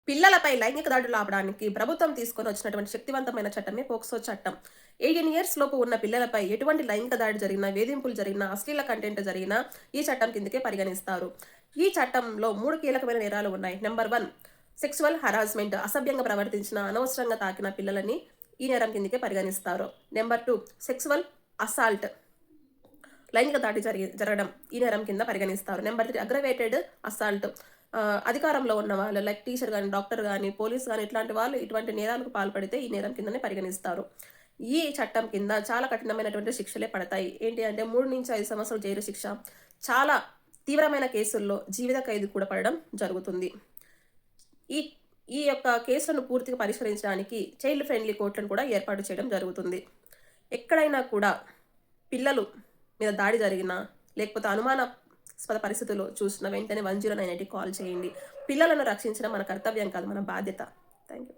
పిల్లలపై లైంగిక దాడులు ఆపడానికి ప్రభుత్వం తీసుకొని వచ్చినటువంటి శక్తివంతమైన చట్టమే పోక్సో చట్టం. 18 ఇయర్స్ లోపు ఉన్న పిల్లలపై ఎటువంటి లైంగిక దాడి జరిగినా, వేధింపులు జరిగినా, అశ్లీల కంటెంట్ జరిగినా ఈ చట్టం కిందకే పరిగణిస్తారు. ఈ చట్టంలో 3 కీలకమైన నేరాలు ఉన్నాయి. నంబర్ 1 సెక్సువల్ హరాస్మెంట్, అసభ్యంగా ప్రవర్తించిన, అనవసరంగా తాకిన పిల్లలని ఈ నేరం కిందకే పరిగణిస్తారు. నెంబర్ 2 సెక్సువల్ అసాల్ట్, లైంగిక దాడి జరగడం ఈ నేరం కింద పరిగణిస్తారు. నెంబర్ 3 అగ్రవేటెడ్ అసాల్ట్, అధికారంలో ఉన్న వాళ్ళు లైక్ టీచర్ కానీ, డాక్టర్ కానీ, పోలీస్ కానీ ఇట్లాంటి వాళ్ళు ఇటువంటి నేరాలకు పాల్పడితే ఈ నేరం కిందనే పరిగణిస్తారు. ఈ చట్టం కింద చాలా కఠినమైనటువంటి శిక్షలే పడతాయి. ఏంటి అంటే 3 నుంచి 5 సంవత్సరాల జైలు శిక్ష, చాలా తీవ్రమైన కేసుల్లో జీవిత ఖైదు కూడా పడడం జరుగుతుంది. ఈ ఈ యొక్క కేసులను పూర్తిగా పరిష్కరించడానికి చైల్డ్ ఫ్రెండ్లీ కోర్టులను కూడా ఏర్పాటు చేయడం జరుగుతుంది. ఎక్కడైనా కూడా పిల్లలు మీద దాడి జరిగినా, లేకపోతే అనుమానాస్పద పరిస్థితుల్లో చూసిన వెంటనే 109కి కాల్ చేయండి. పిల్లలను రక్షించడం మన కర్తవ్యం కాదు, మన బాధ్యత. Thank you.